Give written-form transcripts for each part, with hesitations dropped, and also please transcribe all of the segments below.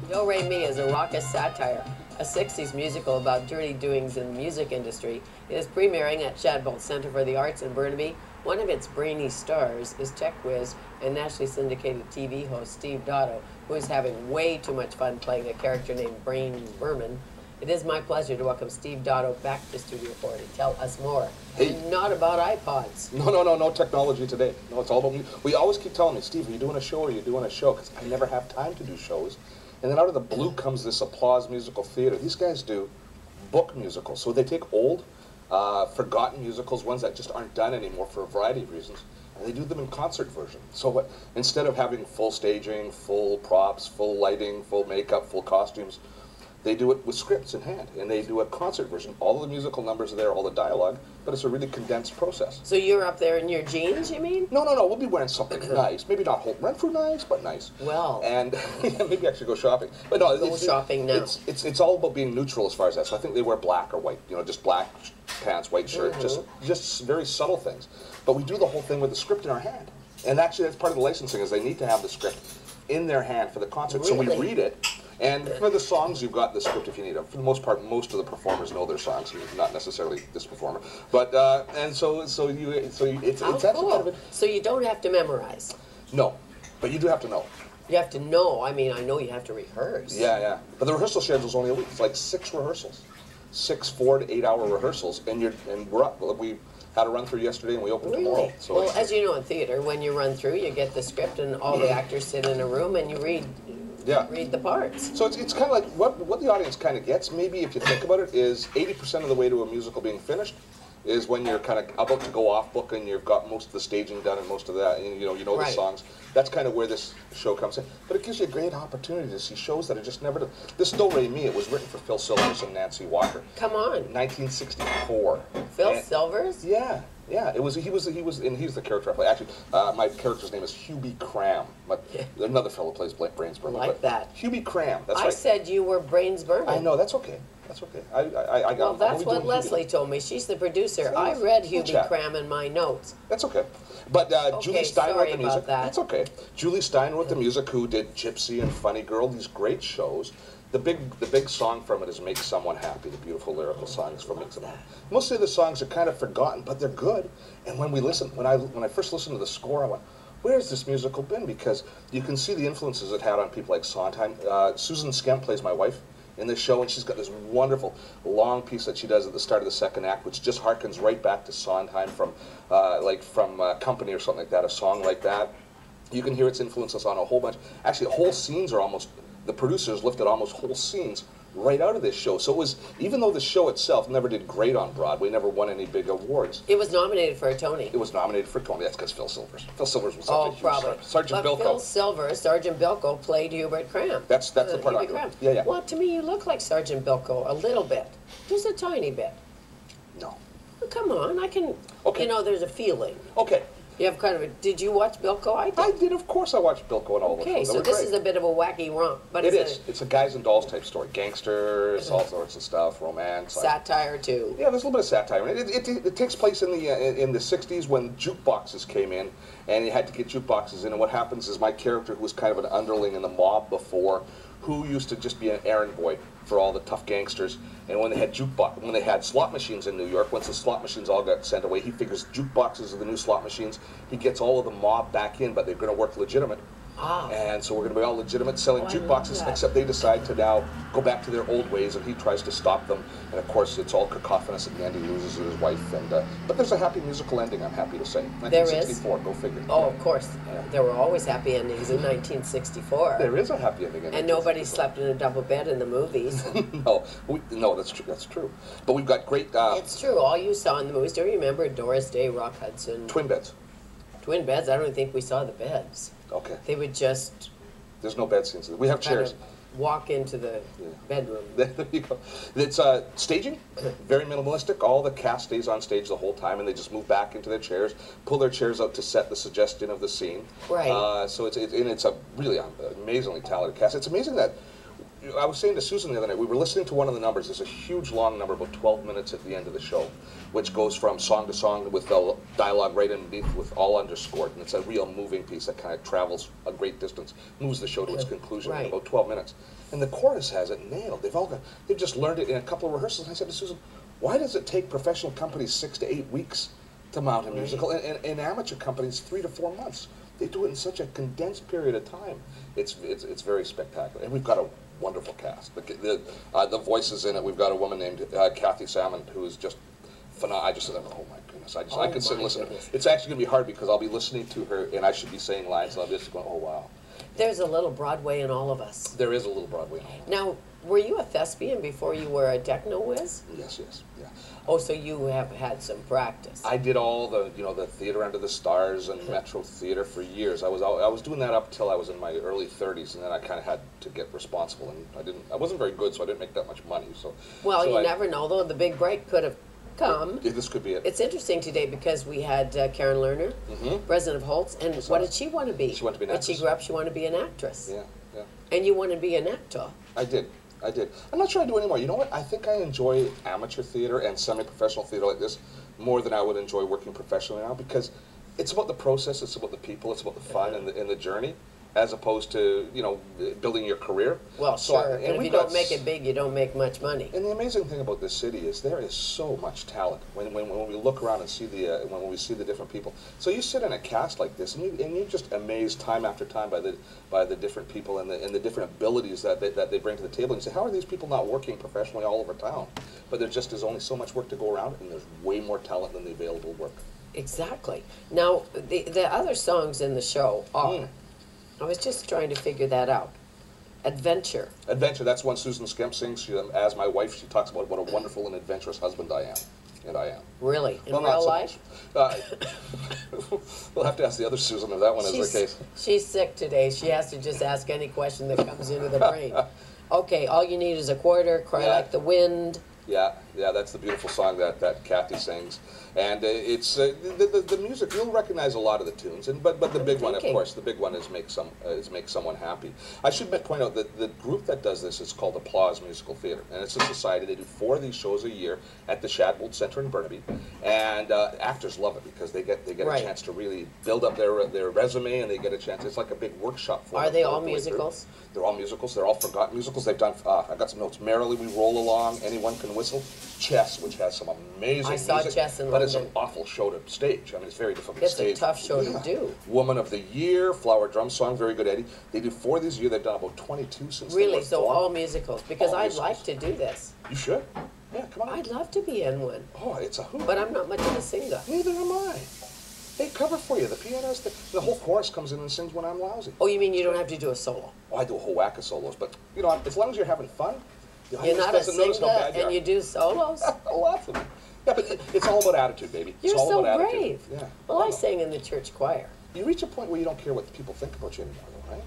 Do Re Mi is a raucous satire, a 60s musical about dirty doings in the music industry. It is premiering at Shadbolt Centre for the Arts in Burnaby. One of its brainy stars is tech whiz and nationally syndicated TV host Steve Dotto, who is having way too much fun playing a character named Brains Berman. It is my pleasure to welcome Steve Dotto back to Studio 4 to tell us more. Hey. And not about iPods. No technology today. No, it's all about music. We always keep telling me, Steve, are you doing a show or are you doing a show? Because I never have time to do shows. And then out of the blue comes this Applause Musical Theater. These guys do book musicals. So they take old, forgotten musicals, ones that just aren't done anymore for a variety of reasons, and they do them in concert version. So what, instead of having full staging, full props, full lighting, full makeup, full costumes, they do it with scripts in hand, and they do a concert version. All the musical numbers are there, all the dialogue, but it's a really condensed process. So you're up there in your jeans, you mean? No, we'll be wearing something nice. Maybe not Holt Renfrew nice, but nice. Well. And maybe actually go shopping. But no, Go shopping now. It's all about being neutral as far as that. So I think they wear black or white, just black pants, white shirt, just very subtle things. But we do the whole thing with the script in our hand. And actually that's part of the licensing, is they need to have the script in their hand for the concert. Really? So we read it. And for the songs, you've got the script if you need it. For the most part, most of the performers know their songs, not necessarily this performer. But and so it's How actually cool. kind of So you don't have to memorize. no, but you do have to know. You have to know. I mean, I know you have to rehearse. Yeah. But the rehearsal schedule's only a week. It's like 6 rehearsals, 6 4 to 8 hour rehearsals, and we're up. We had a run through yesterday, and we open tomorrow. So well, as you know in theater, when you run through, you get the script, and all the actors sit in a room, and you read the parts. So it's kind of like what the audience kind of gets, maybe if you think about it, is 80% of the way to a musical being finished is when you're kind of about to go off book and you've got most of the staging done and most of that, and you know the songs. That's kind of where this show comes in. But it gives you a great opportunity to see shows that are just never done. This Do Re Mi, it was written for Phil Silvers and Nancy Walker. Come on. 1964. Phil Silvers? Yeah. He was, and he's the character I play. Actually, my character's name is Hubie Cram. Another fellow plays Brains Berman. Like that. Hubie Cram. That's right. I said you were Brains Berman. I know. That's okay. That's okay. I got. Well, that's what Leslie told me. She's the producer. So I read Hubie Cram in my notes. That's okay. But Julie Stein wrote the music. About that. That's okay. Julie Stein wrote the music, who did Gypsy and Funny Girl, these great shows. The big song from it is Make Someone Happy, the beautiful lyrical songs from Make Someone Happy. Most of the songs are kind of forgotten, but they're good. And when I first listened to the score, I went, where's this musical been? Because you can see the influences it had on people like Sondheim. Susan Skemp plays my wife in this show, and she's got this wonderful long piece that she does at the start of the second act, which just harkens right back to Sondheim from Company or something like that, a song like that. You can hear its influences on a whole bunch. Actually, whole scenes are almost, the producers lifted almost whole scenes right out of this show. So it was, even though the show itself never did great on Broadway, never won any big awards. It was nominated for a Tony. It was nominated for a Tony. That's because Phil Silvers. Phil Silvers was such a huge star. Sergeant Bilko. Phil Silvers, Sergeant Bilko played Hubert Cram. That's the part I know. Yeah. Well, to me, you look like Sergeant Bilko a little bit. Just a tiny bit. No. Well, come on, I can, there's a feeling. Okay. You have kind of a, did you watch Bilko? I did, of course I watched Bilko and all those shows. Okay, so this is a bit of a wacky romp. But it is. It's a guys and dolls type story. Gangsters, all sorts of stuff, romance. Satire, too. Yeah, there's a little bit of satire. It takes place in the 60s when jukeboxes came in, and you had to get jukeboxes in, and what happens is my character, who was kind of an underling in the mob before, who used to just be an errand boy for all the tough gangsters, and when they had slot machines in New York, once the slot machines all got sent away, he figures jukeboxes are the new slot machines. He gets all of the mob back in, but they're going to work legitimate. And so we're going to be all legitimate selling jukeboxes, except they decide to now go back to their old ways, and he tries to stop them. And of course, it's all cacophonous at the end. He loses his wife, but there's a happy musical ending, I'm happy to say. 1964, go figure. Oh, of course. Yeah. There were always happy endings in 1964. There is a happy ending in 1964. And nobody slept in a double bed in the movies. No, that's true. That's true. But we've got great... it's true. All you saw in the movies, do you remember Doris Day, Rock Hudson? Twin beds. Twin beds? I don't even think we saw the beds. Okay. They would just... There's no bed scenes. We have chairs. Walk into the bedroom. There you go. It's staging, very minimalistic. All the cast stays on stage the whole time, and they just move back into their chairs, pull their chairs out to set the suggestion of the scene. Right. So it's a really amazingly talented cast. It's amazing that I was saying to Susan the other night, we were listening to one of the numbers. There's a huge long number, about 12 minutes at the end of the show, which goes from song to song with the dialogue right underneath with all underscored. And it's a real moving piece that kind of travels a great distance, moves the show to its conclusion in about 12 minutes. And the chorus has it nailed. They've just learned it in a couple of rehearsals. And I said to Susan, why does it take professional companies 6 to 8 weeks to mount a musical, and amateur companies 3 to 4 months? They do it in such a condensed period of time. It's very spectacular. And we've got a wonderful cast. The voices in it, we've got a woman named Kathy Salmon, who is just phenomenal. I just said, oh my goodness. I could sit and listen. It's actually going to be hard because I'll be listening to her and I should be saying lines and I'll be just going, oh wow. There's a little Broadway in all of us. There is a little Broadway in all of us. Now, were you a thespian before you were a techno-whiz? Yes, yeah. Oh, so you have had some practice. I did all the Theater Under the Stars and Metro Theater for years. I was doing that up till I was in my early 30s, and then I kind of had to get responsible, and I wasn't very good, so I didn't make that much money. Well, you never know, though. The big break could have come. Yeah, this could be it. It's interesting today because we had Karen Lerner, president of Holtz, and what did she want to be? She wanted to be an actress. When she grew up, she wanted to be an actress. Yeah. And you wanted to be an actor. I did. I'm not sure I do anymore. You know what? I think I enjoy amateur theater and semi-professional theater like this more than I would enjoy working professionally now, because it's about the process, it's about the people, it's about the fun and the journey, as opposed to, building your career. Well, sure. And if you don't make it big, you don't make much money. And the amazing thing about this city is there is so much talent when we look around and see when we see the different people. So you sit in a cast like this, and you're just amazed time after time by the different people and the different abilities that they bring to the table. And you say, how are these people not working professionally all over town? But there just is only so much work to go around, and there's way more talent than the available work. Exactly. Now, the other songs in the show are. I was just trying to figure that out. Adventure. Adventure, that's one Susan Skemp sings. As my wife, she talks about what a wonderful and adventurous husband I am. And I am. Really? In real life? We'll have to ask the other Susan if that one is the case. She's sick today. She has to just ask any question that comes into the brain. Okay, all you need is a quarter, Cry Like the Wind. Yeah, that's the beautiful song that Kathy sings, and it's the music. You'll recognize a lot of the tunes, but the big one, of course, the big one is Make Someone Happy. I should point out that the group that does this is called Applause Musical Theater, and it's a society. They do 4 of these shows a year at the Shadbolt Center in Burnaby, and actors love it because they get a chance to really build up their resume, and they get a chance. It's like a big workshop for them. Are they all musicals? They're all musicals. They're all forgotten musicals. They've done. I've got some notes. Merrily We Roll Along, Anyone Can Whistle, Chess, which has some amazing music. I saw Chess in London. But it's an awful show to stage. I mean, it's very difficult to stage. It's a tough show to do. Woman of the Year, Flower Drum Song, very good, Eddie. They do 4 this year. They've done about 22 since. Really? So all musicals? Because I'd like to do this. You should. Yeah, come on. I'd love to be in one. Oh, it's a hoot. But I'm not much of a singer. Neither am I. They cover for you. The pianist, the whole chorus comes in and sings when I'm lousy. Oh, you mean you don't have to do a solo? Oh, I do a whole whack of solos, but as long as you're having fun, you're not a singer and you do solos? Lots of them. Yeah, but it's all about attitude, baby. You're so brave. Yeah. Well, I sang in the church choir. You reach a point where you don't care what people think about you anymore, though, right?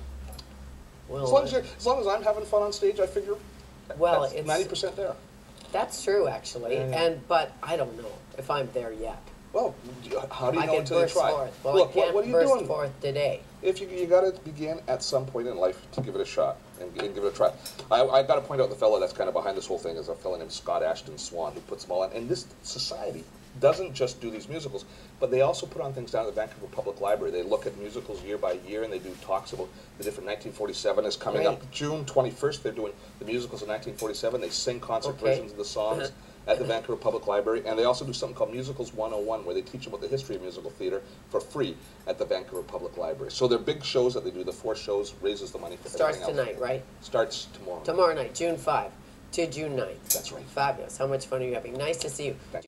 Well, as long as I'm having fun on stage, I figure that's 90% there. That's true, actually. But I don't know if I'm there yet. Well, how do you know until you try? Well, I can't burst forth today. If you got to begin at some point in life to give it a shot and give it a try. I got to point out the fellow that's kind of behind this whole thing is a fellow named Scott Ashton Swan, who puts them all on. And this society doesn't just do these musicals, but they also put on things down at the Vancouver Public Library. They look at musicals year by year, and they do talks about the different 1947 is coming up. June 21st, they're doing the musicals of 1947. They sing concert versions of the songs at the Vancouver Public Library, and they also do something called Musicals 101, where they teach about the history of musical theater for free at the Vancouver Public Library. So they're big shows that they do. The 4 shows raises the money for everything else. Starts tonight, right? Starts tomorrow. Tomorrow night, June 5 to June 9th. That's right. Fabulous. How much fun are you having? Nice to see you. Thank you.